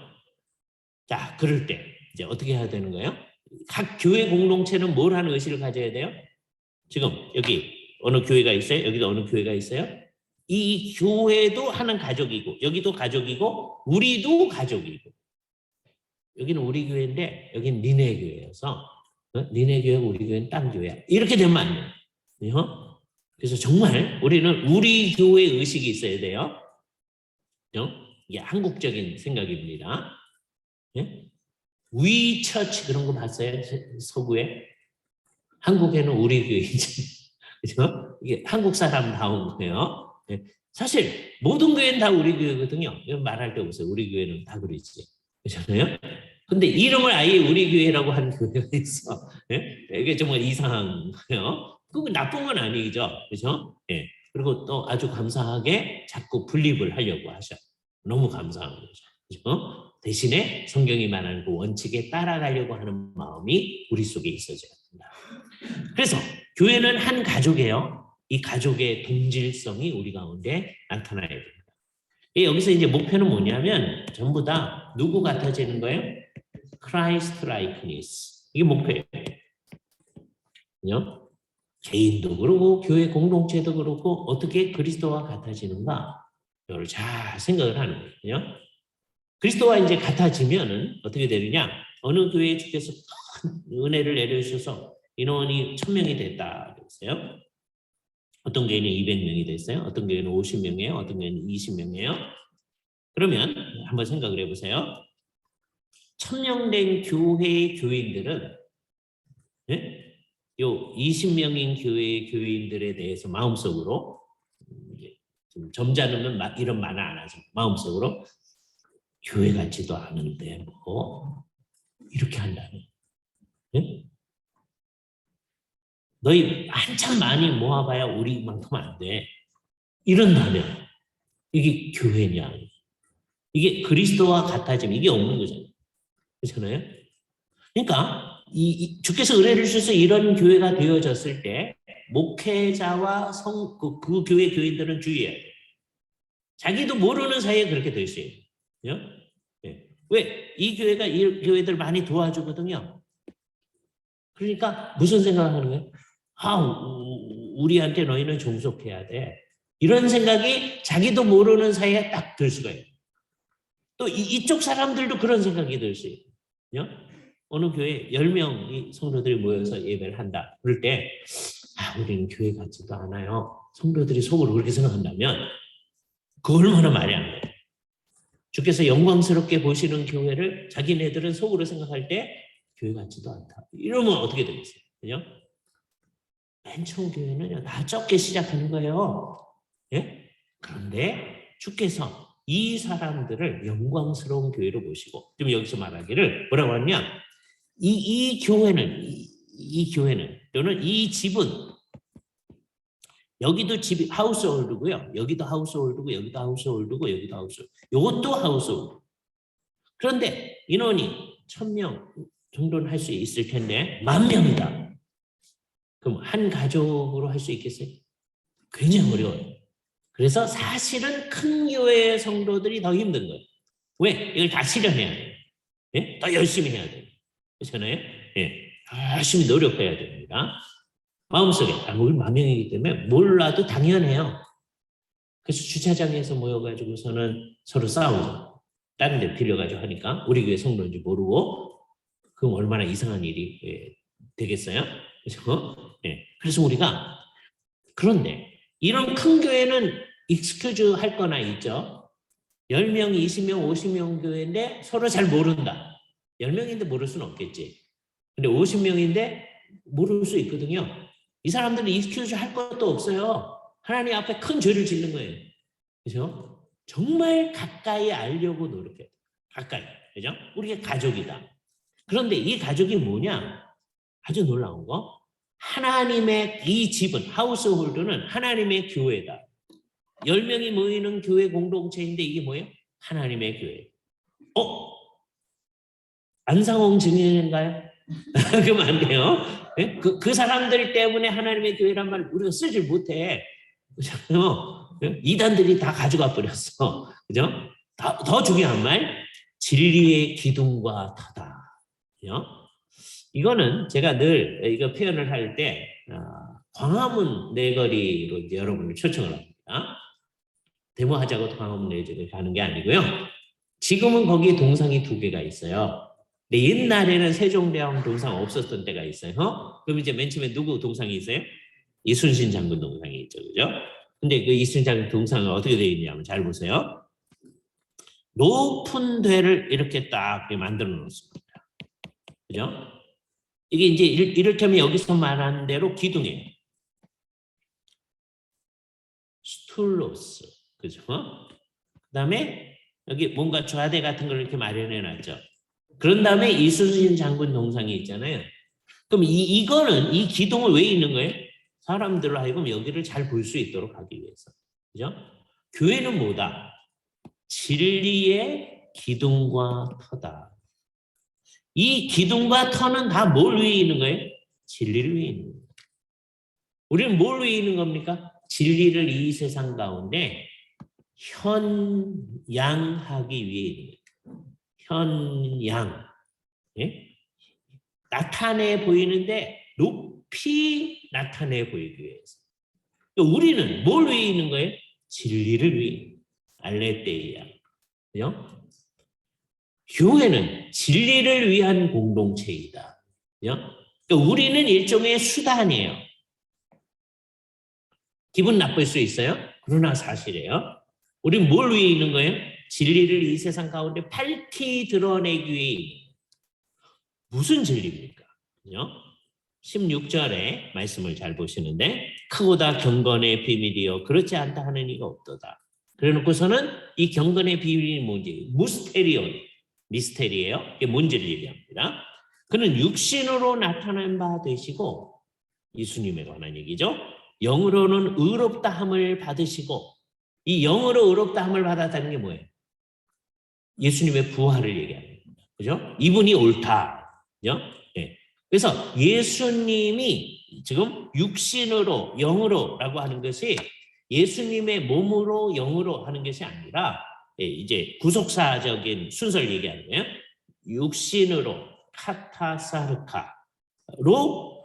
자, 그럴 때 이제 어떻게 해야 되는 거예요? 각 교회 공동체는 뭘 하는 의식을 가져야 돼요? 지금 여기 어느 교회가 있어요? 여기도 어느 교회가 있어요? 이 교회도 하는 가족이고 여기도 가족이고 우리도 가족이고 여기는 우리 교회인데 여기는 니네 교회여서 니네 교회고 우리 교회는 딴 교회야. 이렇게 되면 안 돼요. 그래서 정말 우리는 우리 교회 의식이 있어야 돼요. 이게 한국적인 생각입니다. 예? 위처치 그런 거 봤어요? 서구에? 한국에는 우리 교회이지. 그죠? 이게 한국 사람다운 거예요. 예. 사실 모든 교회는 다 우리 교회거든요. 말할 때 보세요. 우리 교회는 다 그러지. 그렇잖아요? 근데 이름을 아예 우리 교회라고 하는 교회가 있어. 예? 이게 정말 이상한 거예요. 그거 나쁜 건 아니죠. 그죠? 예. 그리고 또 아주 감사하게 자꾸 분립을 하려고 하셔. 너무 감사한 거죠. 그죠? 대신에 성경이 말하는 그 원칙에 따라가려고 하는 마음이 우리 속에 있어져야 된다. 그래서 교회는 한 가족이에요. 이 가족의 동질성이 우리 가운데 나타나야 됩니다. 여기서 이제 목표는 뭐냐면 전부 다 누구 같아지는 거예요? Christ likeness. 이게 목표예요. 그죠? 개인도 그렇고 교회 공동체도 그렇고 어떻게 그리스도와 같아지는가? 이걸 잘 생각을 하는 거예요. 그리스도와 이제 같아지면은 어떻게 되느냐? 어느 교회에 주께서 큰 은혜를 내려주셔서 인원이 1000명이 됐다 그랬어요. 어떤 교회는 200명이 됐어요. 어떤 교회는 50명이에요. 어떤 교회는 20명이에요. 그러면 한번 생각을 해보세요. 1000명 된 교회의 교인들은 예? 요 20명인 교회의 교인들에 대해서 마음속으로 좀 점잖으면 이런 말을 안 하죠. 마음속으로 교회 같지도 않은데 뭐 이렇게 한다면 예? 너희 한참 많이 모아봐야 우리만큼 안 돼. 이런다면 이게 교회냐? 이게 그리스도와 같아지면 이게 없는 거잖아요. 그렇잖아요? 그러니까 주께서 은혜를 주셔서 이런 교회가 되어졌을 때 목회자와 그 교회 교인들은 주의해야 돼요. 자기도 모르는 사이에 그렇게 될 수 있어요. 네. 왜? 이 교회가 이 교회들 많이 도와주거든요. 그러니까 무슨 생각을 하는 거예요? 우리한테 너희는 종속해야 돼. 이런 생각이 자기도 모르는 사이에 딱 들 수가 있어요. 또 이쪽 사람들도 그런 생각이 들 수 있어요. 어느 교회 10명이 성도들이 모여서 예배를 한다. 그럴 때 우리는 교회 같지도 않아요. 성도들이 속으로 그렇게 생각한다면 그 얼마나 말이 안 돼요. 주께서 영광스럽게 보시는 교회를 자기네들은 속으로 생각할 때 교회 같지도 않다. 이러면 어떻게 되겠어요? 그죠? 맨 처음 교회는요, 다 적게 시작하는 거예요. 예? 그런데 주께서 이 사람들을 영광스러운 교회로 모시고, 지금 여기서 말하기를 뭐라고 하냐? 이 교회는, 이 교회는, 또는 이 집은, 여기도 집이 하우스홀드고요. 여기도 하우스홀드고, 여기도 하우스홀드고, 여기도 하우스홀드. 요것도 하우스홀드. 그런데 인원이 1000명 정도는 할 수 있을 텐데 10,000명이다. 그럼 한 가족으로 할 수 있겠어요? 굉장히 어려워요. 그래서 사실은 큰 교회의 성도들이 더 힘든 거예요. 왜? 이걸 다 실현해야 돼요. 예? 더 열심히 해야 돼요. 그렇잖아요? 예. 열심히 노력해야 됩니다. 마음속에, 우리 10,000명이기 때문에 몰라도 당연해요. 그래서 주차장에서 모여가지고서는 서로 싸우죠. 다른 데 빌려가지고 하니까 우리 교회 성도인지 모르고, 그럼 얼마나 이상한 일이 되겠어요? 그래서, 그래서 우리가, 그런데 이런 큰 교회는 익스큐즈 할 거나 있죠. 10명, 20명, 50명 교회인데 서로 잘 모른다. 10명인데 모를 수는 없겠지. 근데 50명인데 모를 수 있거든요. 이 사람들은 익스큐즈 할 것도 없어요. 하나님 앞에 큰 죄를 짓는 거예요. 그죠? 정말 가까이 알려고 노력해요. 가까이. 그죠? 우리가 가족이다. 그런데 이 가족이 뭐냐? 아주 놀라운 거. 하나님의 이 집은, 하우스홀드는 하나님의 교회다. 10명이 모이는 교회 공동체인데 이게 뭐예요? 하나님의 교회. 안상홍 증인인가요? 그러면 안 돼요. 네? 그 사람들 때문에 하나님의 교회란 말 우리가 쓰질 못해. 그죠? 이단들이 다 가져가 버렸어. 그죠? 더 중요한 말, 진리의 기둥과 터다. 그죠? 이거는 제가 늘 이거 표현을 할 때 광화문 내거리로 이제 여러분을 초청을 합니다. 데모하자고 광화문 내거리 가는 게 아니고요. 지금은 거기에 동상이 2개가 있어요. 근데 옛날에는 세종대왕 동상 없었던 때가 있어요. 그럼 이제 맨 처음에 누구 동상이 있어요? 이순신 장군 동상이 있죠. 그죠? 근데 그 이순신 장군 동상은 어떻게 되어 있냐면 잘 보세요. 높은 대를 이렇게 딱 만들어 놓습니다. 그죠? 이게 이제 이를테면 여기서 말하는 대로 기둥이에요. 스툴로스. 그죠? 그 다음에 여기 뭔가 좌대 같은 걸 이렇게 마련해 놨죠. 그런 다음에 이순신 장군 동상이 있잖아요. 그럼 이거는, 이 기둥을 왜 있는 거예요? 사람들로 하여금 여기를 잘 볼 수 있도록 하기 위해서. 그죠? 교회는 뭐다? 진리의 기둥과 터다. 이 기둥과 터는 다 뭘 위에 있는 거예요? 진리를 위에 있는 거예요. 우리는 뭘 위에 있는 겁니까? 진리를 이 세상 가운데 현양하기 위해 있는 거예요. 현양. 예? 나타내 보이는데 높이 나타내 보이기 위해서. 우리는 뭘 위해 있는 거예요? 진리를 위해. 알레데이아. 그죠? 교회는 진리를 위한 공동체이다. 그죠? 그러니까 우리는 일종의 수단이에요. 기분 나쁠 수 있어요. 그러나 사실이에요. 우리는 뭘 위해 있는 거예요? 진리를 이 세상 가운데 밝히 드러내기 위해. 무슨 진리입니까? 그죠? 16절에 말씀을 잘 보시는데, 크고다 경건의 비밀이요 그렇지 않다 하는 이가 없도다. 그래놓고서는 이 경건의 비밀이 뭔지, 무스테리온, 미스테리예요. 이게 뭔지를 얘기합니다. 그는 육신으로 나타난 바 되시고, 예수님에 관한 얘기죠. 영으로는 의롭다함을 받으시고, 이 영으로 의롭다함을 받았다는 게 뭐예요? 예수님의 부활을 얘기하는 겁니다. 그죠? 이분이 옳다. 그죠? 네. 그래서 예수님이 지금 육신으로, 영으로라고 하는 것이 예수님의 몸으로, 영으로 하는 것이 아니라 이제 구속사적인 순서를 얘기하는 거예요. 육신으로, 카타사르카로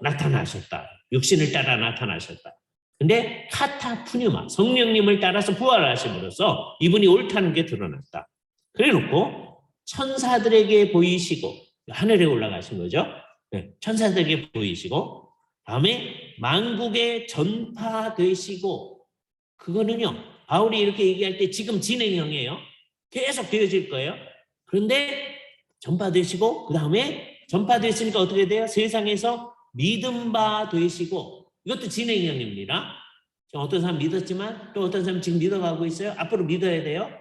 나타나셨다. 육신을 따라 나타나셨다. 근데 카타푸뉴마, 성령님을 따라서 부활하심으로써 이분이 옳다는 게 드러났다. 그래놓고 천사들에게 보이시고, 하늘에 올라가신 거죠. 네, 천사들에게 보이시고, 다음에 만국에 전파되시고, 그거는요, 바울이 이렇게 얘기할 때 지금 진행형이에요. 계속 되어질 거예요. 그런데 전파되시고, 그 다음에 전파됐으니까 어떻게 돼요? 세상에서 믿음 바 되시고, 이것도 진행형입니다. 어떤 사람 믿었지만 또 어떤 사람 지금 믿어가고 있어요. 앞으로 믿어야 돼요.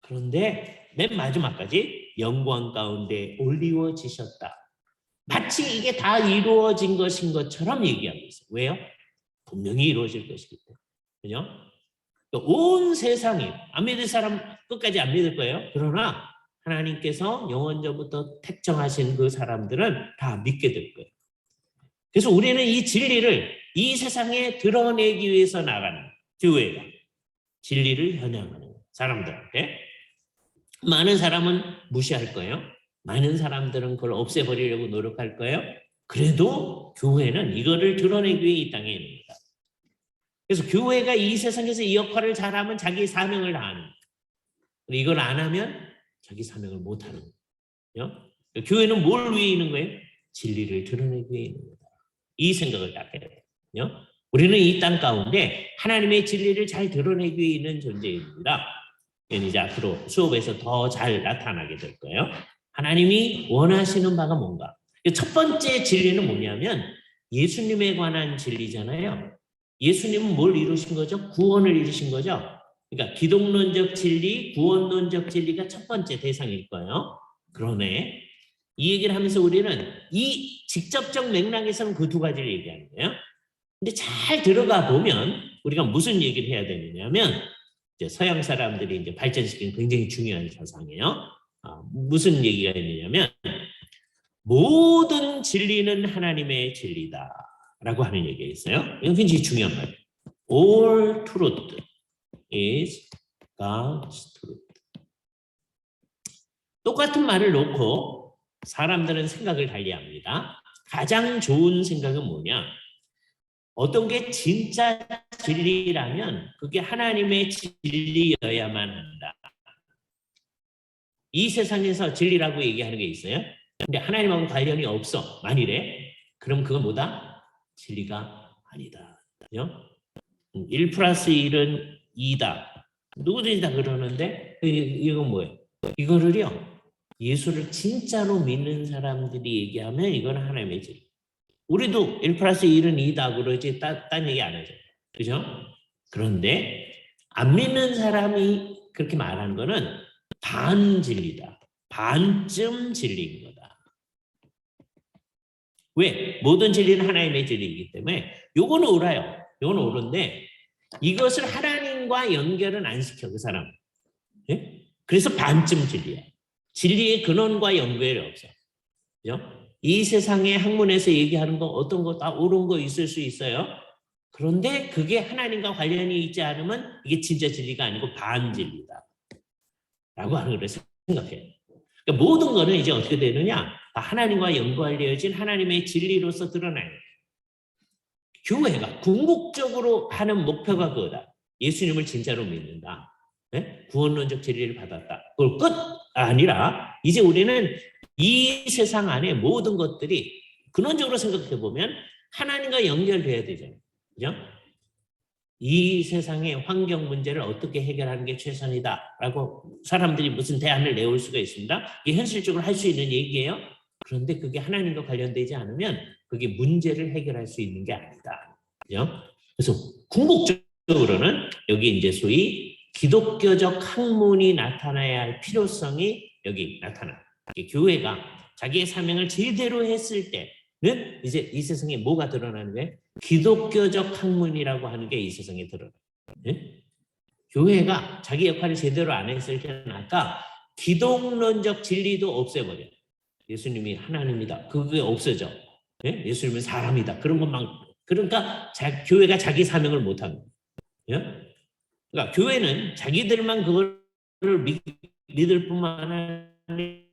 그런데 맨 마지막까지 영광 가운데 올리워지셨다. 마치 이게 다 이루어진 것인 것처럼 얘기하고 있어요. 왜요? 분명히 이루어질 것이기 때문에. 그죠? 온 세상이 안 믿을 사람 끝까지 안 믿을 거예요. 그러나 하나님께서 영원전부터 택정하신 그 사람들은 다 믿게 될 거예요. 그래서 우리는 이 진리를 이 세상에 드러내기 위해서 나가는 교회가 진리를 현행하는 사람들한테 많은 사람은 무시할 거예요. 많은 사람들은 그걸 없애버리려고 노력할 거예요. 그래도 교회는 이거를 드러내기 위해 이 땅에 있는 겁니다. 그래서 교회가 이 세상에서 이 역할을 잘하면 자기 사명을 다하는 거예요. 이걸 안 하면 자기 사명을 못하는 거예요. 교회는 뭘 위해 있는 거예요? 진리를 드러내기 위해 있는 거다. 이 생각을 딱 해야 돼요. 우리는 이 땅 가운데 하나님의 진리를 잘 드러내기 위해 있는 존재입니다. 이제 앞으로 수업에서 더 잘 나타나게 될 거예요. 하나님이 원하시는 바가 뭔가. 첫 번째 진리는 뭐냐면 예수님에 관한 진리잖아요. 예수님은 뭘 이루신 거죠? 구원을 이루신 거죠. 그러니까 기독론적 진리, 구원론적 진리가 첫 번째 대상일 거예요. 그러네. 이 얘기를 하면서 우리는 이 직접적 맥락에서는 그 두 가지를 얘기하는 거예요. 근데 잘 들어가 보면 우리가 무슨 얘기를 해야 되느냐면 이제 서양 사람들이 이제 발전시킨 굉장히 중요한 사상이에요. 무슨 얘기가 있느냐면 모든 진리는 하나님의 진리다라고 하는 얘기가 있어요. 이건 굉장히 중요한 말이에요. All truth is God's truth. 똑같은 말을 놓고 사람들은 생각을 달리합니다. 가장 좋은 생각은 뭐냐? 어떤 게 진짜 진리라면 그게 하나님의 진리여야만 한다. 이 세상에서 진리라고 얘기하는 게 있어요. 근데 하나님하고 관련이 없어. 만일에 그럼 그건 뭐다? 진리가 아니다. 1 플러스 1은 2다. 누구든지 다 그러는데 이건 뭐예요? 이거를요. 예수를 진짜로 믿는 사람들이 얘기하면 이건 하나님의 진리. 우리도 1 플러스 1은 2다 그러지 딴 얘기 안 하죠. 그죠? 그런데 안 믿는 사람이 그렇게 말하는 거는 반진리다. 반쯤 진리인 거다. 왜? 모든 진리는 하나님의 진리이기 때문에 요거는 옳아요. 요거는 옳은데 이것을 하나님과 연결은 안 시켜 그 사람. 예? 그래서 반쯤 진리야. 진리의 근원과 연결이 없어. 그죠? 이 세상의 학문에서 얘기하는 거 어떤 거 다 옳은 거 있을 수 있어요. 그런데 그게 하나님과 관련이 있지 않으면 이게 진짜 진리가 아니고 반진리다. 라고 하는 걸 생각해요. 그러니까 모든 거는 이제 어떻게 되느냐? 하나님과 연관되어진 하나님의 진리로서 드러나요. 교회가 궁극적으로 하는 목표가 그거다. 예수님을 진짜로 믿는다. 네? 구원론적 진리를 받았다. 그걸 끝 아니라 이제 우리는 이 세상 안에 모든 것들이 근원적으로 생각해 보면 하나님과 연결돼야 되잖아요. 그죠? 이 세상의 환경 문제를 어떻게 해결하는 게 최선이다라고 사람들이 무슨 대안을 내올 수가 있습니다. 이게 현실적으로 할 수 있는 얘기예요. 그런데 그게 하나님과 관련되지 않으면 그게 문제를 해결할 수 있는 게 아니다. 그죠? 그래서 궁극적으로는 여기 이제 소위 기독교적 학문이 나타나야 할 필요성이 여기 나타나. 교회가 자기의 사명을 제대로 했을 때는 이제 이 세상에 뭐가 드러나는 거예요? 기독교적 학문이라고 하는 게 이 세상에 드러나요. 네? 교회가 자기 역할을 제대로 안 했을 때는 아까 기독론적 진리도 없애버려요. 예수님이 하나님이다. 그게 없어져. 네? 예수님은 사람이다. 그런 것만. 그러니까 교회가 자기 사명을 못하는 거예요. 네? 그러니까 교회는 자기들만 그걸 믿을 뿐만 아니라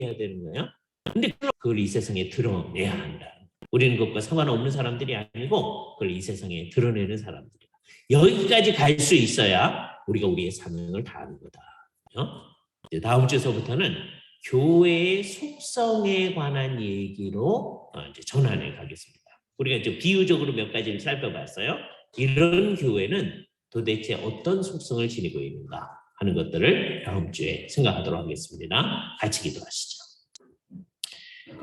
해야 되는 거예요. 근데 그걸 이 세상에 드러내야 한다. 우리는 그것과 상관없는 사람들이 아니고 그걸 이 세상에 드러내는 사람들이다. 여기까지 갈 수 있어야 우리가 우리의 사명을 다하는 거다. 이제 다음 주서부터는 교회의 속성에 관한 얘기로 이제 전환해 가겠습니다. 우리가 이제 비유적으로 몇 가지를 살펴봤어요. 이런 교회는 도대체 어떤 속성을 지니고 있는가 하는 것들을 다음 주에 생각하도록 하겠습니다. 같이 기도하시죠.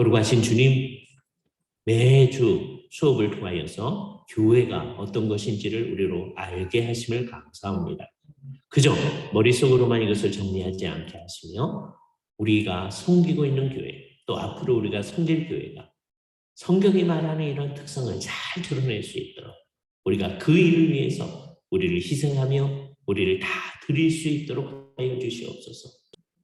거룩하신 주님, 매주 수업을 통하여서 교회가 어떤 것인지를 우리로 알게 하심을 감사합니다. 그저 머릿속으로만 이것을 정리하지 않게 하시며 우리가 섬기고 있는 교회, 또 앞으로 우리가 섬길 교회가 성경이 말하는 이런 특성을 잘 드러낼 수 있도록 우리가 그 일을 위해서 우리를 희생하며 우리를 다 드릴 수 있도록 하여 주시옵소서.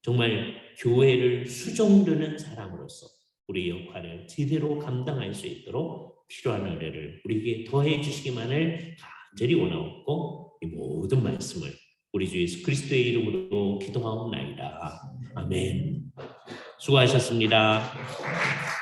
정말 교회를 수종드는 사람으로서 우리 역할을 제대로 감당할 수 있도록 필요한 은혜를 우리에게 더해 주시기만을 간절히 원하옵고 이 모든 말씀을 우리 주 예수 그리스도의 이름으로 기도하옵나이다. 아멘. 수고하셨습니다.